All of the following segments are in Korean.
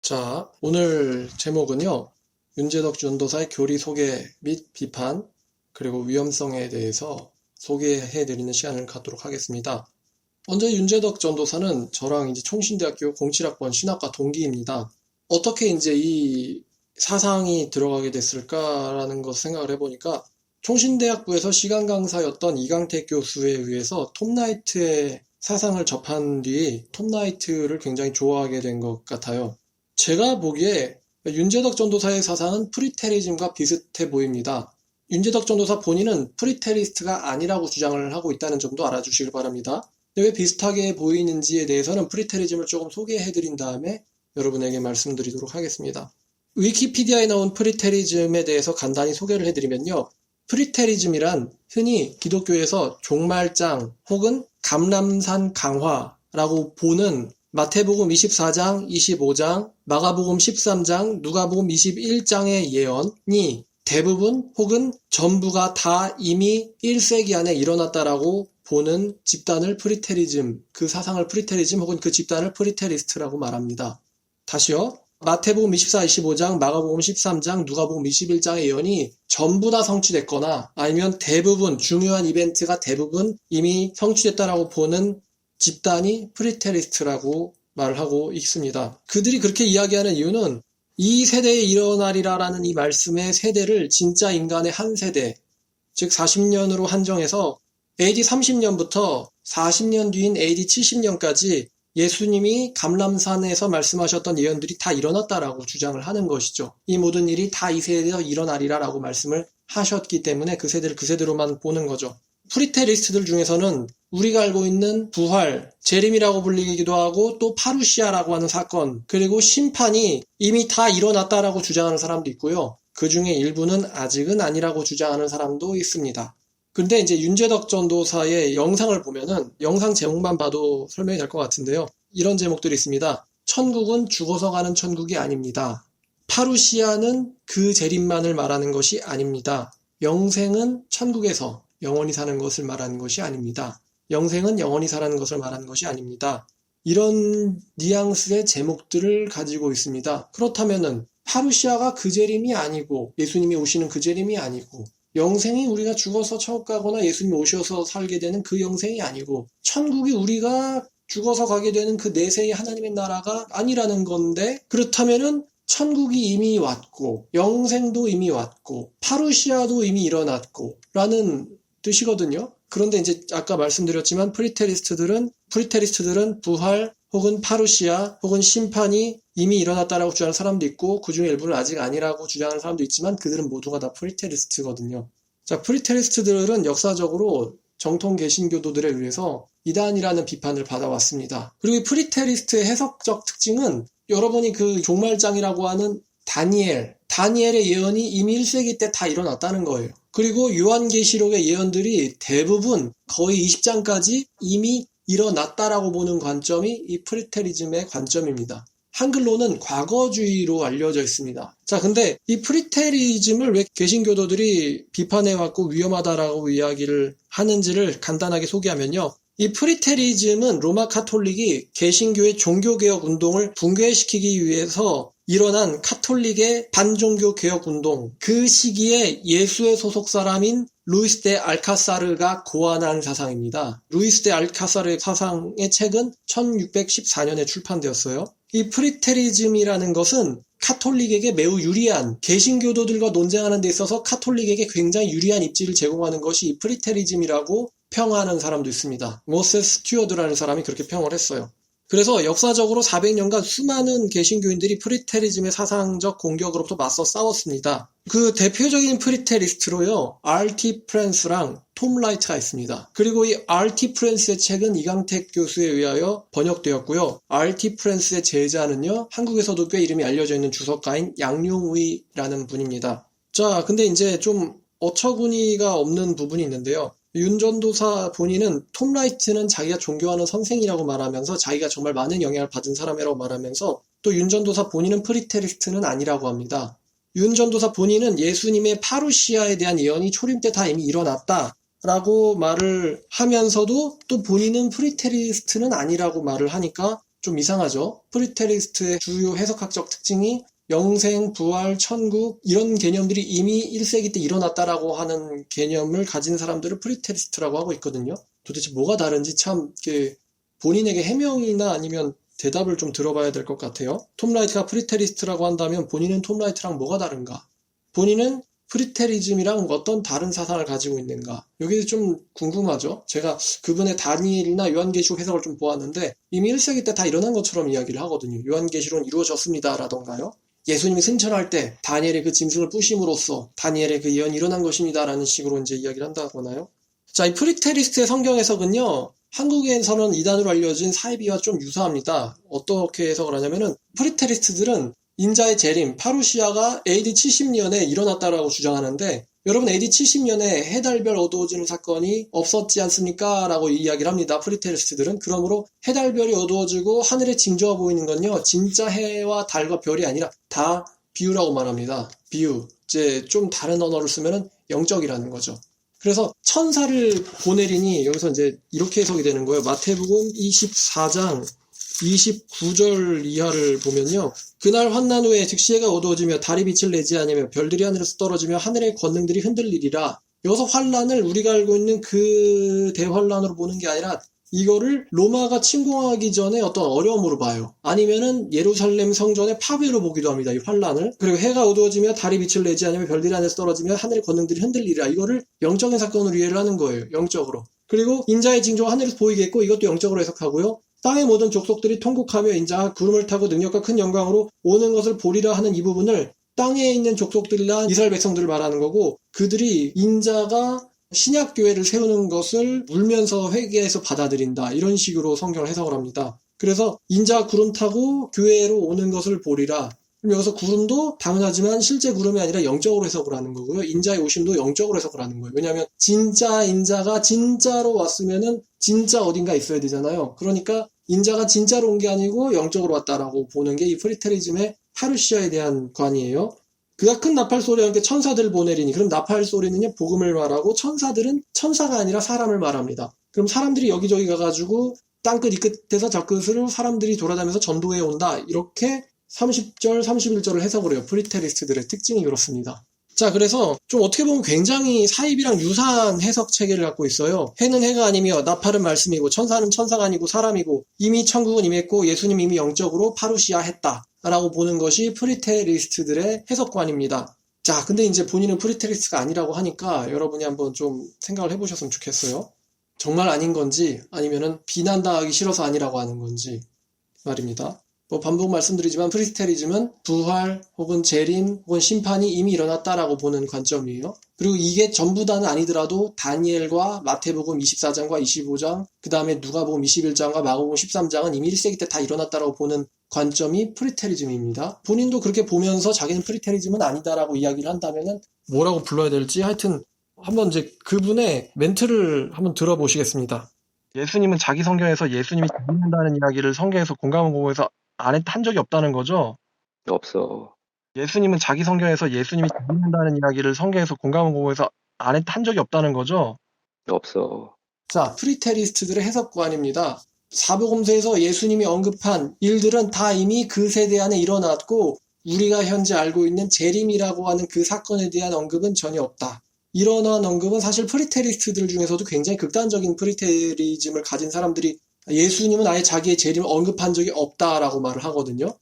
자, 오늘 제목은요, 윤재덕 전도사의 교리 소개 및 비판, 그리고 위험성에 대해서 소개해드리는 시간을 갖도록 하겠습니다. 먼저 윤재덕 전도사는 저랑 이제 총신대학교 07학번 신학과 동기입니다. 어떻게 이제 이 사상이 들어가게 됐을까라는 것 생각을 해보니까 총신대학부에서 시간 강사였던 이강택 교수에 의해서 톱라이트의 사상을 접한 뒤 톱라이트를 굉장히 좋아하게 된 것 같아요. 제가 보기에 윤재덕 전도사의 사상은 프리테리즘과 비슷해 보입니다. 윤재덕 전도사 본인은 프리테리스트가 아니라고 주장을 하고 있다는 점도 알아주시길 바랍니다. 근데 왜 비슷하게 보이는지에 대해서는 프리테리즘을 조금 소개해드린 다음에 여러분에게 말씀드리도록 하겠습니다. 위키피디아에 나온 프리테리즘에 대해서 간단히 소개를 해드리면요. 프리테리즘이란 흔히 기독교에서 종말장 혹은 감람산 강화라고 보는 마태복음 24장, 25장, 마가복음 13장, 누가복음 21장의 예언이 대부분 혹은 전부가 다 이미 1세기 안에 일어났다라고 보는 집단을 프리테리즘, 그 사상을 프리테리즘 혹은 그 집단을 프리테리스트라고 말합니다. 다시요. 마태복음 24, 25장, 마가복음 13장, 누가복음 21장의 예언이 전부 다 성취됐거나 아니면 대부분 중요한 이벤트가 대부분 이미 성취됐다라고 보는 집단이 프리테리스트라고 말을 하고 있습니다. 그들이 그렇게 이야기하는 이유는 이 세대에 일어나리라라는 이 말씀의 세대를 진짜 인간의 한 세대, 즉 40년으로 한정해서 AD 30년부터 40년 뒤인 AD 70년까지 예수님이 감람산에서 말씀하셨던 예언들이 다 일어났다라고 주장을 하는 것이죠. 이 모든 일이 다 이 세대에서 일어나리라라고 말씀을 하셨기 때문에 그 세대를 그 세대로만 보는 거죠. 프리테리스트들 중에서는 우리가 알고 있는 부활, 재림이라고 불리기도 하고 또 파루시아라고 하는 사건, 그리고 심판이 이미 다 일어났다라고 주장하는 사람도 있고요. 그 중에 일부는 아직은 아니라고 주장하는 사람도 있습니다. 근데 이제 윤재덕 전도사의 영상을 보면은 영상 제목만 봐도 설명이 될 것 같은데요. 이런 제목들이 있습니다. 천국은 죽어서 가는 천국이 아닙니다. 파루시아는 그 재림만을 말하는 것이 아닙니다. 영생은 천국에서 영원히 사는 것을 말하는 것이 아닙니다. 영생은 영원히 사는 것을 말하는 것이 아닙니다. 이런 뉘앙스의 제목들을 가지고 있습니다. 그렇다면은 파루시아가 그 재림이 아니고 예수님이 오시는 그 재림이 아니고 영생이 우리가 죽어서 천국 가거나 예수님이 오셔서 살게 되는 그 영생이 아니고 천국이 우리가 죽어서 가게 되는 그 내세의 하나님의 나라가 아니라는 건데 그렇다면은 천국이 이미 왔고 영생도 이미 왔고 파루시아도 이미 일어났고 라는 뜻이거든요. 그런데 이제 아까 말씀드렸지만 프리테리스트들은 부활 혹은 파루시아 혹은 심판이 이미 일어났다라고 주장하는 사람도 있고 그 중에 일부는 아직 아니라고 주장하는 사람도 있지만 그들은 모두가 다 프리테리스트거든요. 자, 프리테리스트들은 역사적으로 정통 개신교도들에 의해서 이단이라는 비판을 받아왔습니다. 그리고 이 프리테리스트의 해석적 특징은 여러분이 그 종말장이라고 하는 다니엘의 예언이 이미 1세기 때 다 일어났다는 거예요. 그리고 요한계시록의 예언들이 대부분 거의 20장까지 이미 일어났다라고 보는 관점이 이 프리테리즘의 관점입니다. 한글로는 과거주의로 알려져 있습니다. 자, 근데 이 프리테리즘을 왜 개신교도들이 비판해왔고 위험하다라고 이야기를 하는지를 간단하게 소개하면요. 이 프리테리즘은 로마 카톨릭이 개신교의 종교개혁 운동을 붕괴시키기 위해서 일어난 카톨릭의 반종교 개혁 운동, 그 시기에 예수의 소속 사람인 루이스 데 알카사르가 고안한 사상입니다. 루이스 데 알카사르의 사상의 책은 1614년에 출판되었어요. 이 프리테리즘이라는 것은 카톨릭에게 매우 유리한, 개신교도들과 논쟁하는 데 있어서 카톨릭에게 굉장히 유리한 입지를 제공하는 것이 이 프리테리즘이라고 평하는 사람도 있습니다. 모세스 스튜어드라는 사람이 그렇게 평을 했어요. 그래서 역사적으로 400년간 수많은 개신교인들이 프리테리즘의 사상적 공격으로부터 맞서 싸웠습니다. 그 대표적인 프리테리스트로요, R.T. 프랜스랑 톰 라이트가 있습니다. 그리고 이 R.T. 프랜스의 책은 이강택 교수에 의하여 번역되었고요. R.T. 프랜스의 제자는요, 한국에서도 꽤 이름이 알려져 있는 주석가인 양용의라는 분입니다. 자, 근데 이제 좀 어처구니가 없는 부분이 있는데요. 윤 전도사 본인은 톰 라이트는 자기가 존경하는 선생이라고 말하면서 자기가 정말 많은 영향을 받은 사람이라고 말하면서 또 윤 전도사 본인은 프리테리스트는 아니라고 합니다. 윤 전도사 본인은 예수님의 파루시아에 대한 예언이 초림 때 다 이미 일어났다라고 말을 하면서도 또 본인은 프리테리스트는 아니라고 말을 하니까 좀 이상하죠? 프리테리스트의 주요 해석학적 특징이 영생, 부활, 천국 이런 개념들이 이미 1세기 때 일어났다라고 하는 개념을 가진 사람들을 프리테리스트라고 하고 있거든요. 도대체 뭐가 다른지 참 본인에게 해명이나 아니면 대답을 좀 들어봐야 될 것 같아요. 톰 라이트가 프리테리스트라고 한다면 본인은 톰 라이트랑 뭐가 다른가? 본인은 프리테리즘이랑 어떤 다른 사상을 가지고 있는가? 여기 좀 궁금하죠? 제가 그분의 다니엘이나 요한계시록 해석을 좀 보았는데 이미 1세기 때 다 일어난 것처럼 이야기를 하거든요. 요한계시록은 이루어졌습니다 라던가요. 예수님이 승천할 때 다니엘의 그 짐승을 부심으로써 다니엘의 그 예언이 일어난 것입니다 라는 식으로 이제 이야기를 한다거나요. 자, 이 프리테리스트의 성경 해석은요. 한국에서는 이단으로 알려진 사이비와 좀 유사합니다. 어떻게 해석을 하냐면은 프리테리스트들은 인자의 재림, 파루시아가 AD 70년에 일어났다라고 주장하는데 여러분 AD 70년에 해달별 어두워지는 사건이 없었지 않습니까? 라고 이야기를 합니다. 프리테리스트들은. 그러므로 해달별이 어두워지고 하늘에 징조가 보이는 건요. 진짜 해와 달과 별이 아니라 다 비유라고 말합니다. 비유. 이제 좀 다른 언어를 쓰면은 영적이라는 거죠. 그래서 천사를 보내리니 여기서 이제 이렇게 해석이 되는 거예요. 마태복음 24장 29절 이하를 보면요. 그날 환난 후에 즉시 해가 어두워지며 달이 빛을 내지 않으며 별들이 하늘에서 떨어지며 하늘의 권능들이 흔들리리라. 여기서 환난을 우리가 알고 있는 그 대환난으로 보는 게 아니라 이거를 로마가 침공하기 전에 어떤 어려움으로 봐요. 아니면은 예루살렘 성전의 파괴로 보기도 합니다. 이 환난을. 그리고 해가 어두워지며 달이 빛을 내지 않으며 별들이 하늘에서 떨어지며 하늘의 권능들이 흔들리리라. 이거를 영적인 사건으로 이해를 하는 거예요. 영적으로. 그리고 인자의 징조가 하늘에서 보이겠고 이것도 영적으로 해석하고요. 땅의 모든 족속들이 통곡하며 인자가 구름을 타고 능력과 큰 영광으로 오는 것을 보리라 하는 이 부분을 땅에 있는 족속들이란 이스라엘 백성들을 말하는 거고 그들이 인자가 신약교회를 세우는 것을 울면서 회개해서 받아들인다. 이런 식으로 성경을 해석을 합니다. 그래서 인자가 구름 타고 교회로 오는 것을 보리라. 그럼 여기서 구름도 당연하지만 실제 구름이 아니라 영적으로 해석을 하는 거고요. 인자의 오심도 영적으로 해석을 하는 거예요. 왜냐하면 진짜 인자가 진짜로 왔으면은 진짜 어딘가 있어야 되잖아요. 그러니까 인자가 진짜로 온 게 아니고 영적으로 왔다라고 보는 게 이 프리테리즘의 파루시아에 대한 관이에요. 그가 큰 나팔 소리와 함께 천사들을 보내리니 그럼 나팔 소리는요 복음을 말하고 천사들은 천사가 아니라 사람을 말합니다. 그럼 사람들이 여기저기 가가지고 땅끝 이 끝에서 저 끝으로 사람들이 돌아다니면서 전도해 온다. 이렇게 30절, 31절을 해석을 해요. 프리테리스트들의 특징이 그렇습니다. 자, 그래서 좀 어떻게 보면 굉장히 사입이랑 유사한 해석 체계를 갖고 있어요. 해는 해가 아니며 나팔은 말씀이고 천사는 천사가 아니고 사람이고 이미 천국은 임했고 예수님 이미 영적으로 파루시아 했다. 라고 보는 것이 프리테리스트들의 해석관입니다. 자, 근데 이제 본인은 프리테리스트가 아니라고 하니까 여러분이 한번 좀 생각을 해보셨으면 좋겠어요. 정말 아닌 건지 아니면은 비난당하기 싫어서 아니라고 하는 건지 말입니다. 반복 말씀드리지만 프리테리즘은 부활 혹은 재림 혹은 심판이 이미 일어났다라고 보는 관점이에요. 그리고 이게 전부 다는 아니더라도 다니엘과 마태복음 24장과 25장 그 다음에 누가복음 21장과 마가복음 13장은 이미 1세기 때 다 일어났다라고 보는 관점이 프리테리즘입니다. 본인도 그렇게 보면서 자기는 프리테리즘은 아니다라고 이야기를 한다면은 뭐라고 불러야 될지 하여튼 한번 이제 그분의 멘트를 한번 들어보시겠습니다. 예수님은 자기 성경에서 예수님이 죽는다는 이야기를 성경에서 공감공에서 한 적이 없다는 거죠? 없어. 예수님은 자기 성경에서 예수님이 죽는다는 이야기를 성경에서 공감공에서 한 적이 없다는 거죠? 없어. 자, 프리테리스트들의 해석관입니다. 사복음서에서 예수님이 언급한 일들은 다 이미 그 세대 안에 일어났고 우리가 현재 알고 있는 재림이라고 하는 그 사건에 대한 언급은 전혀 없다. 이러한 언급은 사실 프리테리스트들 중에서도 굉장히 극단적인 프리테리즘을 가진 사람들이 예수님은 아예 자기의 재림을 언급한 적이 없다라고 말을 하거든요.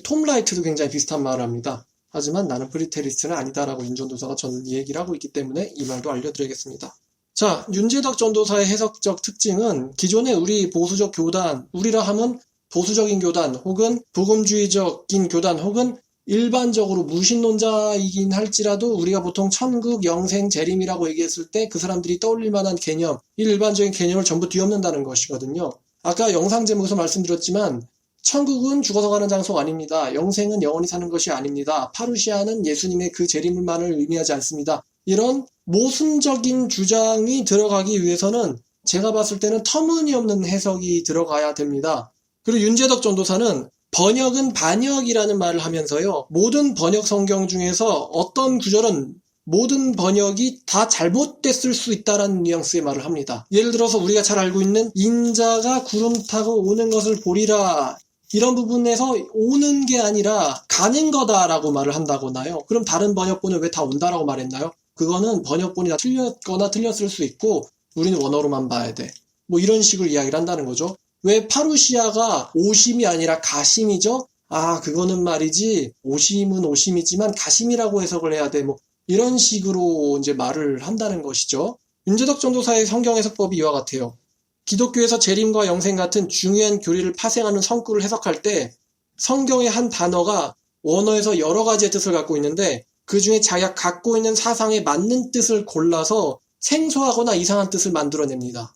톰 라이트도 굉장히 비슷한 말을 합니다. 하지만 나는 프리테리스트는 아니다라고 윤전도사가 저는 이 얘기를 하고 있기 때문에 이 말도 알려드리겠습니다. 자, 윤재덕 전도사의 해석적 특징은 기존의 우리 보수적 교단, 우리라 하면 보수적인 교단 혹은 복음주의적인 교단 혹은 일반적으로 무신론자이긴 할지라도 우리가 보통 천국, 영생, 재림이라고 얘기했을 때 그 사람들이 떠올릴 만한 개념, 이 일반적인 개념을 전부 뒤엎는다는 것이거든요. 아까 영상 제목에서 말씀드렸지만 천국은 죽어서 가는 장소가 아닙니다. 영생은 영원히 사는 것이 아닙니다. 파루시아는 예수님의 그 재림만을 의미하지 않습니다. 이런 모순적인 주장이 들어가기 위해서는 제가 봤을 때는 터무니없는 해석이 들어가야 됩니다. 그리고 윤재덕 전도사는 번역은 반역이라는 말을 하면서요. 모든 번역 성경 중에서 어떤 구절은 모든 번역이 다 잘못됐을 수 있다라는 뉘앙스의 말을 합니다. 예를 들어서 우리가 잘 알고 있는 인자가 구름 타고 오는 것을 보리라. 이런 부분에서 오는 게 아니라 가는 거다라고 말을 한다거나요. 그럼 다른 번역본은 왜 다 온다라고 말했나요? 그거는 번역본이 다 틀렸거나 틀렸을 수 있고 우리는 원어로만 봐야 돼. 뭐 이런 식으로 이야기를 한다는 거죠. 왜 파루시아가 오심이 아니라 가심이죠? 아, 그거는 말이지. 오심은 오심이지만 가심이라고 해석을 해야 돼. 뭐 이런 식으로 이제 말을 한다는 것이죠. 윤재덕 전도사의 성경 해석법이 이와 같아요. 기독교에서 재림과 영생 같은 중요한 교리를 파생하는 성구를 해석할 때 성경의 한 단어가 원어에서 여러 가지의 뜻을 갖고 있는데 그 중에 자기가 갖고 있는 사상에 맞는 뜻을 골라서 생소하거나 이상한 뜻을 만들어냅니다.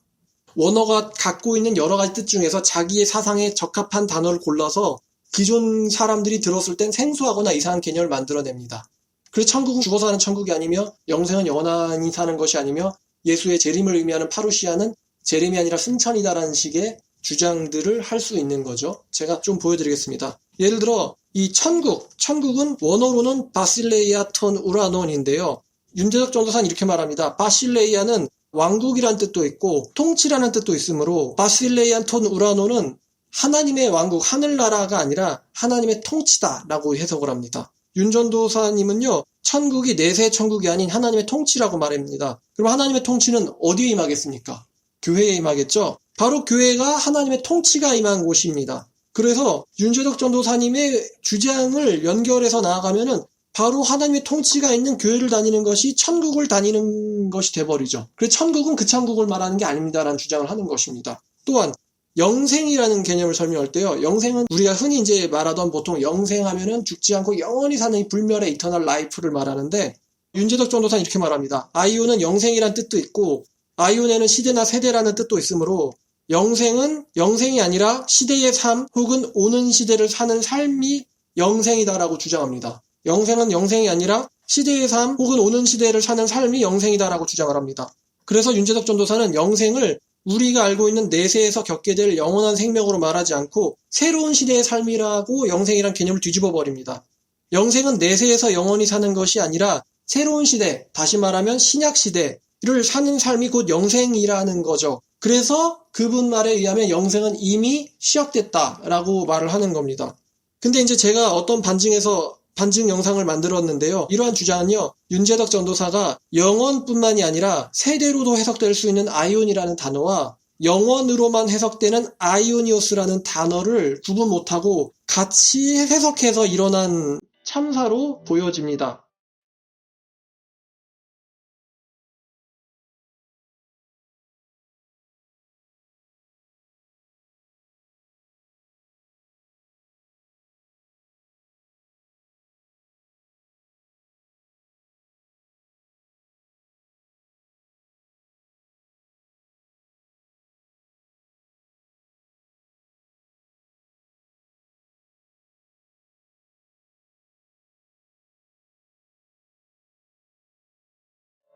원어가 갖고 있는 여러 가지 뜻 중에서 자기의 사상에 적합한 단어를 골라서 기존 사람들이 들었을 땐 생소하거나 이상한 개념을 만들어냅니다. 그래서 천국은 죽어서 사는 천국이 아니며 영생은 영원히 사는 것이 아니며 예수의 재림을 의미하는 파루시아는 재림이 아니라 승천이다라는 식의 주장들을 할 수 있는 거죠. 제가 좀 보여드리겠습니다. 예를 들어 이 천국은 원어로는 바실레이아 톤 우라논인데요. 윤재덕 전도사는 이렇게 말합니다. 바실레이아는 왕국이라는 뜻도 있고 통치라는 뜻도 있으므로 바실레이아 톤 우라논은 하나님의 왕국, 하늘나라가 아니라 하나님의 통치다라고 해석을 합니다. 윤 전도사님은요. 천국이 내세의 천국이 아닌 하나님의 통치라고 말합니다. 그럼 하나님의 통치는 어디에 임하겠습니까? 교회에 임하겠죠? 바로 교회가 하나님의 통치가 임한 곳입니다. 그래서 윤재덕 전도사님의 주장을 연결해서 나아가면은 바로 하나님의 통치가 있는 교회를 다니는 것이 천국을 다니는 것이 돼버리죠. 그래서 천국은 그 천국을 말하는 게 아닙니다라는 주장을 하는 것입니다. 또한 영생이라는 개념을 설명할 때요. 영생은 우리가 흔히 이제 말하던 보통 영생하면은 죽지 않고 영원히 사는 이 불멸의 이터널 라이프를 말하는데 윤재덕 전도사는 이렇게 말합니다. 아이오는 영생이란 뜻도 있고 아이온에는 시대나 세대라는 뜻도 있으므로 영생은 영생이 아니라 시대의 삶 혹은 오는 시대를 사는 삶이 영생이다라고 주장합니다. 영생은 영생이 아니라 시대의 삶 혹은 오는 시대를 사는 삶이 영생이다라고 주장을 합니다. 그래서 윤재덕 전도사는 영생을 우리가 알고 있는 내세에서 겪게 될 영원한 생명으로 말하지 않고 새로운 시대의 삶이라고 영생이란 개념을 뒤집어 버립니다. 영생은 내세에서 영원히 사는 것이 아니라 새로운 시대, 다시 말하면 신약 시대를 사는 삶이 곧 영생이라는 거죠. 그래서 그분 말에 의하면 영생은 이미 시작됐다라고 말을 하는 겁니다. 근데 이제 제가 어떤 반증 영상을 만들었는데요. 이러한 주장은요. 윤재덕 전도사가 영원뿐만이 아니라 세대로도 해석될 수 있는 아이온이라는 단어와 영원으로만 해석되는 아이오니오스라는 단어를 구분 못하고 같이 해석해서 일어난 참사로 보여집니다.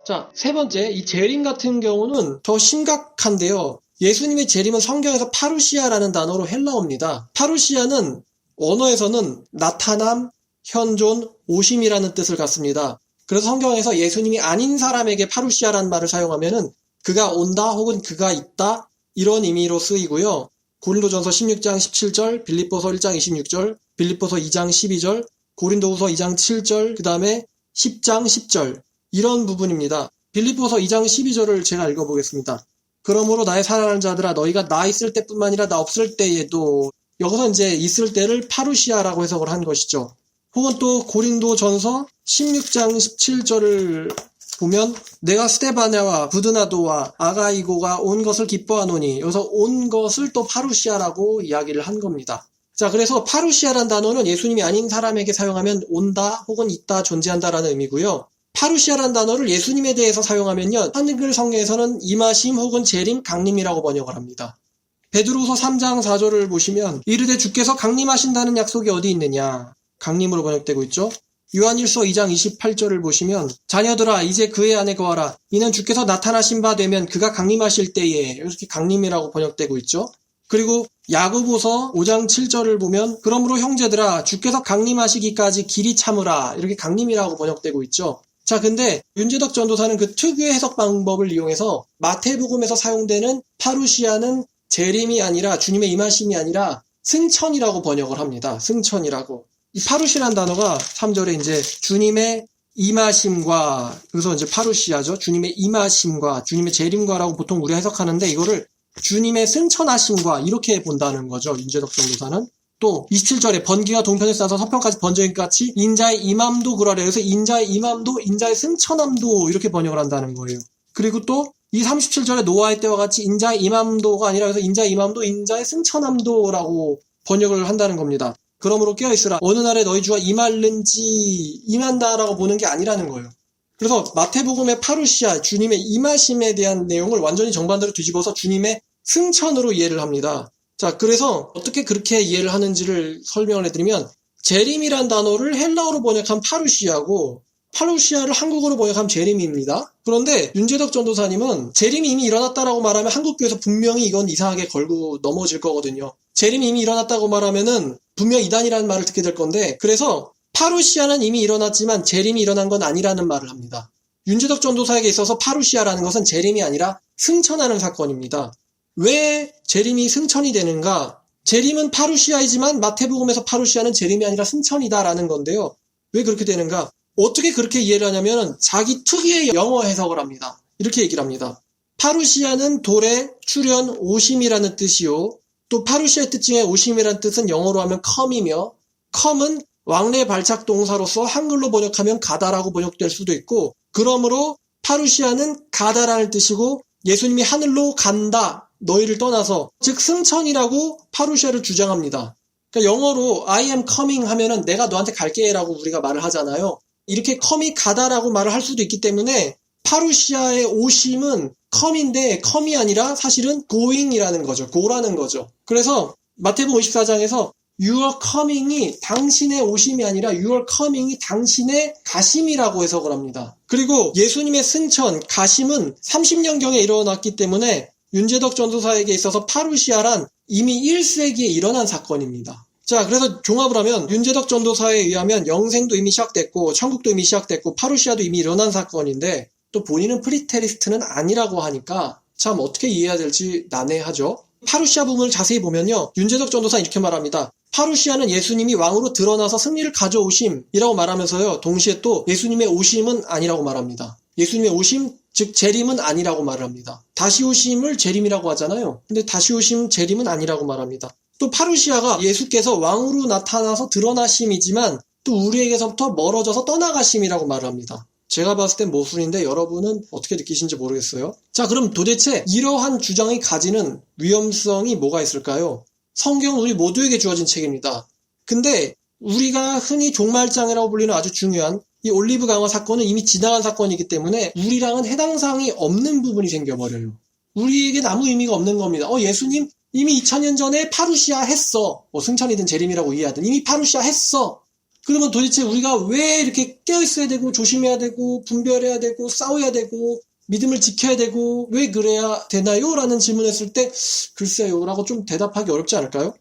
자, 세 번째, 이 재림 같은 경우는 더 심각한데요. 예수님의 재림은 성경에서 파루시아라는 단어로 헬라어입니다. 파루시아는 원어에서는 나타남, 현존, 오심이라는 뜻을 갖습니다. 그래서 성경에서 예수님이 아닌 사람에게 파루시아라는 말을 사용하면은 그가 온다 혹은 그가 있다 이런 의미로 쓰이고요. 고린도전서 16장 17절, 빌립보서 1장 26절, 빌립보서 2장 12절, 고린도후서 2장 7절, 그 다음에 10장 10절 이런 부분입니다. 빌립보서 2장 12절을 제가 읽어보겠습니다. 그러므로 나의 사랑하는 자들아 너희가 나 있을 때뿐만 아니라 나 없을 때에도 여기서 이제 있을 때를 파루시아라고 해석을 한 것이죠. 혹은 또 고린도전서 16장 17절을 보면 내가 스데바냐와 부드나도와 아가이고가 온 것을 기뻐하노니 여기서 온 것을 또 파루시아라고 이야기를 한 겁니다. 자, 그래서 파루시아란 단어는 예수님이 아닌 사람에게 사용하면 온다 혹은 있다 존재한다라는 의미고요. 파루시아란 단어를 예수님에 대해서 사용하면요. 한글 성경에서는 임하심 혹은 재림, 강림이라고 번역을 합니다. 베드로후서 3장 4절을 보시면 이르되 주께서 강림하신다는 약속이 어디 있느냐. 강림으로 번역되고 있죠. 요한일서 2장 28절을 보시면 자녀들아 이제 그의 안에 거하라. 이는 주께서 나타나신 바 되면 그가 강림하실 때에 이렇게 강림이라고 번역되고 있죠. 그리고 야고보서 5장 7절을 보면 그러므로 형제들아 주께서 강림하시기까지 길이 참으라. 이렇게 강림이라고 번역되고 있죠. 자, 근데 윤재덕 전도사는 그 특유의 해석 방법을 이용해서 마태복음에서 사용되는 파루시아는 재림이 아니라 주님의 임하심이 아니라 승천이라고 번역을 합니다. 승천이라고. 이 파루시라는 단어가 3절에 이제 주님의 임하심과, 그래서 이제 파루시아죠. 주님의 임하심과, 주님의 재림과라고 보통 우리가 해석하는데, 이거를 주님의 승천하심과 이렇게 본다는 거죠. 윤재덕 전도사는. 또 27절에 번개가 동편에 쌓아서 서편까지 번쩍인 같이 인자의 임함도 그러하래. 그래서 인자의 임함도, 인자의 승천함도 이렇게 번역을 한다는 거예요. 그리고 또 이 37절에 노아의 때와 같이 인자의 임함도가 아니라 그래서 인자의 임함도, 인자의 승천함도라고 번역을 한다는 겁니다. 그러므로 깨어있으라. 어느 날에 너희 주가 임할는지 임한다라고 보는 게 아니라는 거예요. 그래서 마태복음의 파루시아, 주님의 임하심에 대한 내용을 완전히 정반대로 뒤집어서 주님의 승천으로 이해를 합니다. 자, 그래서 어떻게 그렇게 이해를 하는지를 설명을 해드리면, 재림이란 단어를 헬라어로 번역한 파루시아고, 파루시아를 한국어로 번역한 재림입니다. 그런데 윤재덕 전도사님은 재림이 이미 일어났다라고 말하면 한국교회에서 분명히 이건 이상하게 걸고 넘어질 거거든요. 재림이 이미 일어났다고 말하면은 분명 이단이라는 말을 듣게 될 건데, 그래서 파루시아는 이미 일어났지만 재림이 일어난 건 아니라는 말을 합니다. 윤재덕 전도사에게 있어서 파루시아라는 것은 재림이 아니라 승천하는 사건입니다. 왜 재림이 승천이 되는가? 재림은 파루시아이지만 마태복음에서 파루시아는 재림이 아니라 승천이다라는 건데요. 왜 그렇게 되는가? 어떻게 그렇게 이해를 하냐면 자기 특유의 영어 해석을 합니다. 이렇게 얘기를 합니다. 파루시아는 돌의 출현, 오심이라는 뜻이요. 또 파루시아의 뜻 중에 오심이라는 뜻은 영어로 하면 come이며, come은 왕래 발착 동사로서 한글로 번역하면 가다라고 번역될 수도 있고, 그러므로 파루시아는 가다라는 뜻이고 예수님이 하늘로 간다, 너희를 떠나서, 즉 승천이라고 파루시아를 주장합니다. 그러니까 영어로 I am coming 하면은 내가 너한테 갈게 라고 우리가 말을 하잖아요. 이렇게 come이 가다라고 말을 할 수도 있기 때문에 파루시아의 오심은 come인데 come이 아니라 사실은 going이라는 거죠. go라는 거죠. 그래서 마태복음 24장에서 Your coming이 당신의 오심이 아니라 Your coming이 당신의 가심이라고 해석을 합니다. 그리고 예수님의 승천, 가심은 30년경에 일어났기 때문에 윤재덕 전도사에게 있어서 파루시아란 이미 1세기에 일어난 사건입니다. 자, 그래서 종합을 하면 윤재덕 전도사에 의하면 영생도 이미 시작됐고 천국도 이미 시작됐고 파루시아도 이미 일어난 사건인데, 또 본인은 프리테리스트는 아니라고 하니까 참 어떻게 이해해야 될지 난해하죠. 파루시아 부분을 자세히 보면요, 윤재덕 전도사 이렇게 말합니다. 파루시아는 예수님이 왕으로 드러나서 승리를 가져오심이라고 말하면서요, 동시에 또 예수님의 오심은 아니라고 말합니다. 예수님의 오심, 즉 재림은 아니라고 말을 합니다. 다시 오심을 재림이라고 하잖아요. 근데 다시 오심 재림은 아니라고 말합니다. 또 파루시아가 예수께서 왕으로 나타나서 드러나심이지만 또 우리에게서부터 멀어져서 떠나가심이라고 말을 합니다. 제가 봤을 땐 모순인데 여러분은 어떻게 느끼신지 모르겠어요. 자, 그럼 도대체 이러한 주장이 가지는 위험성이 뭐가 있을까요? 성경은 우리 모두에게 주어진 책입니다. 근데 우리가 흔히 종말장이라고 불리는 아주 중요한 이 올리브 강화 사건은 이미 지나간 사건이기 때문에 우리랑은 해당 사항이 없는 부분이 생겨버려요. 우리에겐 아무 의미가 없는 겁니다. 예수님 이미 2000년 전에 파루시아 했어. 승천이든 재림이라고 이해하든 이미 파루시아 했어. 그러면 도대체 우리가 왜 이렇게 깨어있어야 되고 조심해야 되고 분별해야 되고 싸워야 되고 믿음을 지켜야 되고 왜 그래야 되나요? 라는 질문했을 때 글쎄요 라고 좀 대답하기 어렵지 않을까요?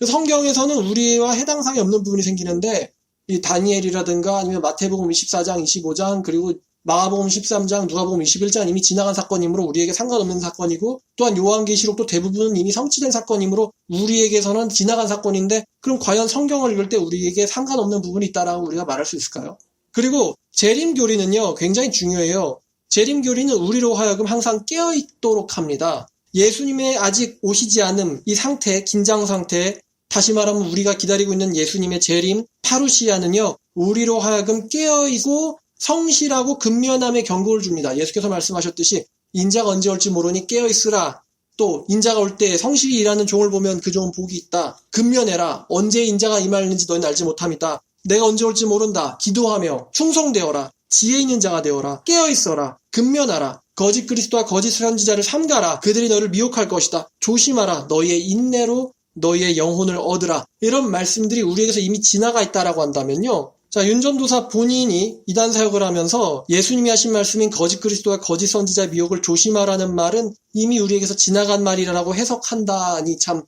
성경에서는 우리와 해당 사항이 없는 부분이 생기는데 이 다니엘이라든가 아니면 마태복음 24장, 25장 그리고 마가복음 13장, 누가복음 21장 이미 지나간 사건이므로 우리에게 상관없는 사건이고, 또한 요한계시록도 대부분은 이미 성취된 사건이므로 우리에게서는 지나간 사건인데, 그럼 과연 성경을 읽을 때 우리에게 상관없는 부분이 있다라고 우리가 말할 수 있을까요? 그리고 재림교리는요 굉장히 중요해요. 재림교리는 우리로 하여금 항상 깨어있도록 합니다. 예수님의 아직 오시지 않은 이 상태, 긴장 상태, 다시 말하면 우리가 기다리고 있는 예수님의 재림, 파루시아는요 우리로 하여금 깨어있고 성실하고 근면함의 경고를 줍니다. 예수께서 말씀하셨듯이 인자가 언제 올지 모르니 깨어있으라. 또 인자가 올 때 성실히 일하는 종을 보면 그 종은 복이 있다. 근면해라. 언제 인자가 임하는지 너희는 알지 못함이다. 내가 언제 올지 모른다. 기도하며 충성되어라. 지혜 있는 자가 되어라. 깨어있어라. 근면하라. 거짓 그리스도와 거짓 선지자를 삼가라. 그들이 너를 미혹할 것이다. 조심하라. 너희의 인내로 너희의 영혼을 얻으라. 이런 말씀들이 우리에게서 이미 지나가 있다라고 한다면요. 자, 윤전도사 본인이 이단 사역을 하면서 예수님이 하신 말씀인 거짓 그리스도와 거짓 선지자의 미혹을 조심하라는 말은 이미 우리에게서 지나간 말이라고 해석한다니 참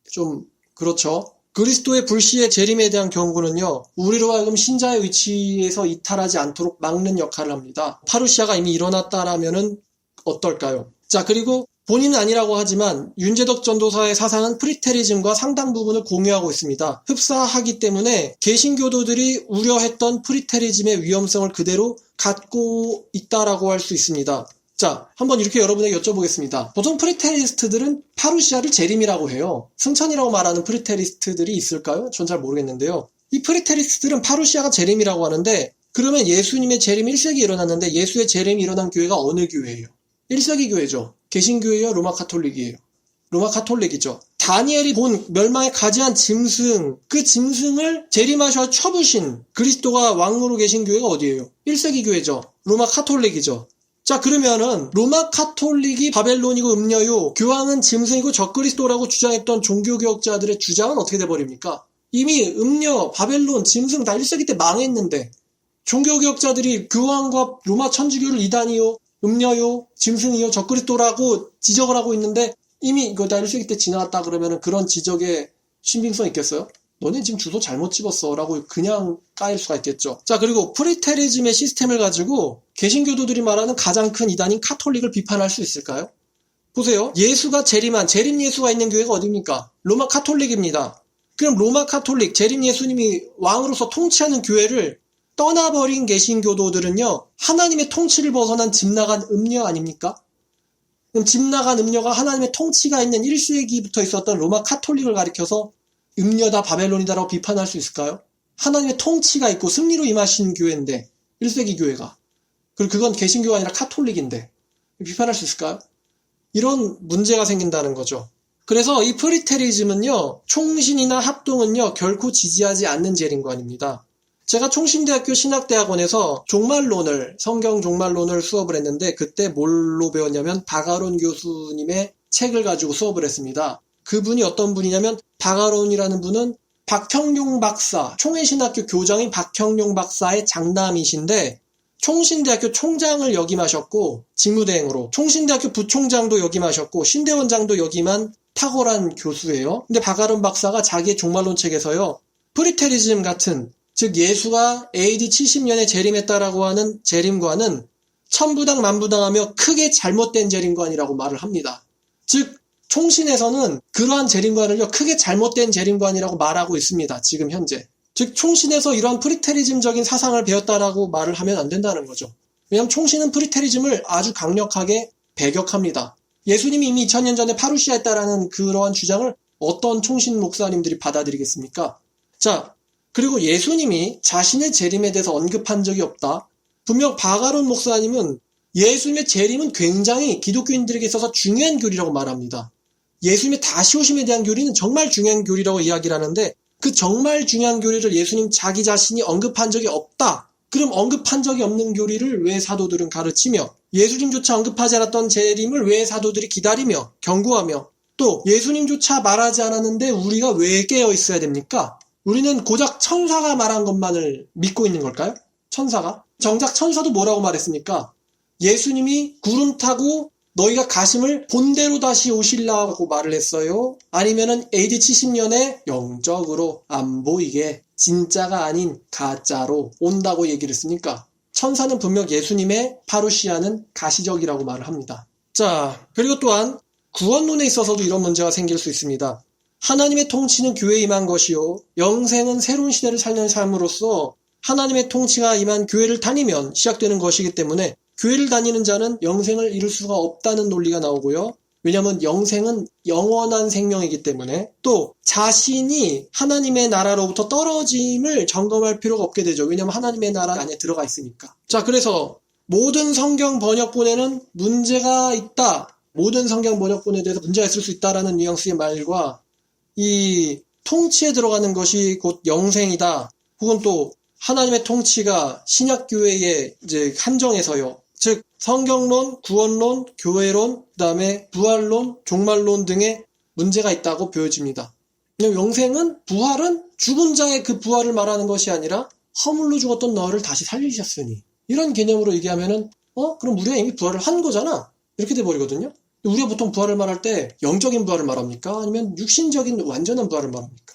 좀 그렇죠. 그리스도의 불시의 재림에 대한 경고는요. 우리로 하여금 신자의 위치에서 이탈하지 않도록 막는 역할을 합니다. 파루시아가 이미 일어났다라면은 어떨까요? 자, 그리고 본인은 아니라고 하지만 윤재덕 전도사의 사상은 프리테리즘과 상당 부분을 공유하고 있습니다. 흡사하기 때문에 개신교도들이 우려했던 프리테리즘의 위험성을 그대로 갖고 있다라고 할 수 있습니다. 자, 한번 이렇게 여러분에게 여쭤보겠습니다. 보통 프리테리스트들은 파루시아를 재림이라고 해요. 승천이라고 말하는 프리테리스트들이 있을까요? 전 잘 모르겠는데요. 이 프리테리스트들은 파루시아가 재림이라고 하는데, 그러면 예수님의 재림이 1세기에 일어났는데 예수의 재림이 일어난 교회가 어느 교회예요? 1세기 교회죠. 개신교회요? 로마 카톨릭이에요? 로마 카톨릭이죠. 다니엘이 본 멸망에 가지한 짐승, 그 짐승을 재림하셔 쳐부신 그리스도가 왕으로 계신 교회가 어디예요? 1세기 교회죠. 로마 카톨릭이죠. 자, 그러면은 로마 카톨릭이 바벨론이고 음녀요, 교황은 짐승이고 적그리스도라고 주장했던 종교개혁자들의 주장은 어떻게 돼버립니까? 이미 음녀, 바벨론, 짐승 다 1세기 때 망했는데 종교개혁자들이 교황과 로마 천주교를 이단이요, 음녀요, 짐승이요, 적그리스도라고 지적을 하고 있는데 이미 이거 다 1세기 때 지나갔다 그러면은 그런 지적에 신빙성 있겠어요? 너네 지금 주소 잘못 집었어 라고 그냥 까일 수가 있겠죠. 자, 그리고 프리테리즘의 시스템을 가지고 개신교도들이 말하는 가장 큰 이단인 카톨릭을 비판할 수 있을까요? 보세요. 예수가 재림 예수가 있는 교회가 어디입니까? 로마 카톨릭입니다. 그럼 로마 카톨릭, 재림 예수님이 왕으로서 통치하는 교회를 떠나버린 개신교도들은요, 하나님의 통치를 벗어난 집 나간 음녀 아닙니까? 그럼 집 나간 음녀가 하나님의 통치가 있는 1세기부터 있었던 로마 카톨릭을 가리켜서 음녀다 바벨론이다라고 비판할 수 있을까요? 하나님의 통치가 있고 승리로 임하신 교회인데 1세기 교회가, 그리고 그건 개신교가 아니라 카톨릭인데 비판할 수 있을까요? 이런 문제가 생긴다는 거죠. 그래서 이 프리테리즘은요, 총신이나 합동은요 결코 지지하지 않는 재림관입니다. 제가 총신대학교 신학대학원에서 성경 종말론을 수업을 했는데 그때 뭘로 배웠냐면 바가론 교수님의 책을 가지고 수업을 했습니다. 그분이 어떤 분이냐면, 바가론이라는 분은 박형룡 박사, 총회신학교 교장인 박형룡 박사의 장남이신데 총신대학교 총장을 역임하셨고 직무대행으로 총신대학교 부총장도 역임하셨고 신대원장도 역임한 탁월한 교수예요. 근데 바가론 박사가 자기의 종말론 책에서요, 프리테리즘 같은, 즉 예수가 AD 70년에 재림했다라고 하는 재림관은 천부당 만부당하며 크게 잘못된 재림관이라고 말을 합니다. 즉 총신에서는 그러한 재림관을요 크게 잘못된 재림관이라고 말하고 있습니다. 지금 현재. 즉 총신에서 이러한 프리테리즘적인 사상을 배웠다라고 말을 하면 안 된다는 거죠. 왜냐하면 총신은 프리테리즘을 아주 강력하게 배격합니다. 예수님이 이미 2000년 전에 파루시아했다라는 그러한 주장을 어떤 총신 목사님들이 받아들이겠습니까? 자, 그리고 예수님이 자신의 재림에 대해서 언급한 적이 없다. 분명 바가론 목사님은 예수님의 재림은 굉장히 기독교인들에게 있어서 중요한 교리라고 말합니다. 예수님의 다시 오심에 대한 교리는 정말 중요한 교리라고 이야기를 하는데 그 정말 중요한 교리를 예수님 자기 자신이 언급한 적이 없다. 그럼 언급한 적이 없는 교리를 왜 사도들은 가르치며, 예수님조차 언급하지 않았던 재림을 왜 사도들이 기다리며 경고하며, 또 예수님조차 말하지 않았는데 우리가 왜 깨어 있어야 됩니까? 우리는 고작 천사가 말한 것만을 믿고 있는 걸까요? 천사가? 정작 천사도 뭐라고 말했습니까? 예수님이 구름 타고 너희가 가심을 본대로 다시 오시려고 말을 했어요? 아니면은 AD 70년에 영적으로 안 보이게 진짜가 아닌 가짜로 온다고 얘기를 했습니까? 천사는 분명 예수님의 파루시아는 가시적이라고 말을 합니다. 자, 그리고 또한 구원론에 있어서도 이런 문제가 생길 수 있습니다. 하나님의 통치는 교회에 임한 것이요, 영생은 새로운 시대를 살는 삶으로서 하나님의 통치가 임한 교회를 다니면 시작되는 것이기 때문에 교회를 다니는 자는 영생을 이룰 수가 없다는 논리가 나오고요. 왜냐하면 영생은 영원한 생명이기 때문에, 또 자신이 하나님의 나라로부터 떨어짐을 점검할 필요가 없게 되죠. 왜냐하면 하나님의 나라 안에 들어가 있으니까. 자, 그래서 모든 성경 번역본에는 문제가 있다, 모든 성경 번역본에 대해서 문제가 있을 수 있다라는 뉘앙스의 말과 이 통치에 들어가는 것이 곧 영생이다, 혹은 또 하나님의 통치가 신약교회에 이제 한정해서요, 즉 성경론, 구원론, 교회론, 그 다음에 부활론, 종말론 등의 문제가 있다고 보여집니다. 영생은, 부활은 죽은 자의 그 부활을 말하는 것이 아니라 허물로 죽었던 너를 다시 살리셨으니, 이런 개념으로 얘기하면은 그럼 우리가 이미 부활을 한 거잖아, 이렇게 돼버리거든요. 우리가 보통 부활을 말할 때 영적인 부활을 말합니까? 아니면 육신적인 완전한 부활을 말합니까?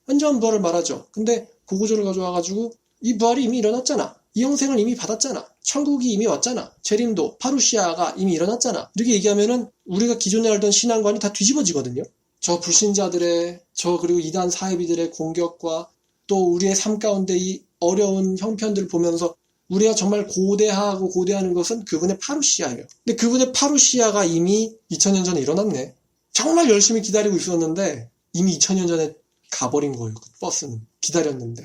완전한 부활을 말하죠. 근데 그 구조를 가져와가지고 이 부활이 이미 일어났잖아, 이 영생을 이미 받았잖아. 천국이 이미 왔잖아. 재림도, 파루시아가 이미 일어났잖아. 이렇게 얘기하면은 우리가 기존에 알던 신앙관이 다 뒤집어지거든요. 저 불신자들의, 그리고 이단 사이비들의 공격과 또 우리의 삶 가운데 이 어려운 형편들을 보면서 우리가 정말 고대하는 것은 그분의 파루시아예요. 근데 그분의 파루시아가 이미 2000년 전에 일어났네. 정말 열심히 기다리고 있었는데 이미 2000년 전에 가버린 거예요. 그 버스는. 기다렸는데.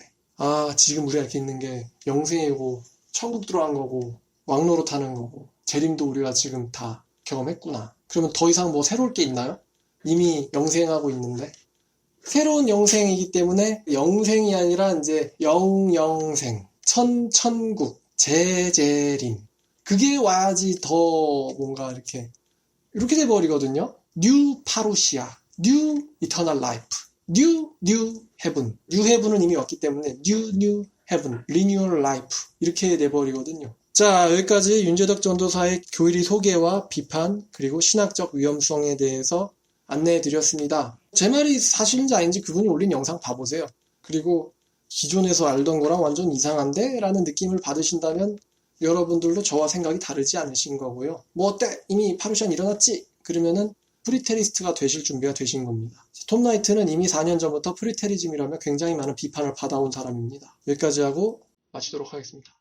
지금 우리가 이렇게 있는 게 영생이고 천국 들어간 거고 왕노릇 하는 거고 재림도 우리가 지금 다 경험했구나. 그러면 더 이상 뭐 새로울 게 있나요? 이미 영생하고 있는데. 새로운 영생이기 때문에 영생이 아니라 이제 영생, 천국, 재림. 그게 와야지 더 뭔가 이렇게 돼버리거든요. New 파루시아, New Eternal Life, New Heaven. New Heaven은 이미 왔기 때문에 New Heaven, Renewal Life 이렇게 돼버리거든요. 자, 여기까지 윤재덕 전도사의 교리 소개와 비판 그리고 신학적 위험성에 대해서 안내해드렸습니다. 제 말이 사실인지 아닌지 그분이 올린 영상 봐보세요. 그리고 기존에서 알던 거랑 완전 이상한데? 라는 느낌을 받으신다면 여러분들도 저와 생각이 다르지 않으신 거고요. 뭐 어때? 이미 파루시안 일어났지? 그러면은 프리테리스트가 되실 준비가 되신 겁니다. 톰 나이트는 이미 4년 전부터 프리테리즘이라며 굉장히 많은 비판을 받아온 사람입니다. 여기까지 하고 마치도록 하겠습니다.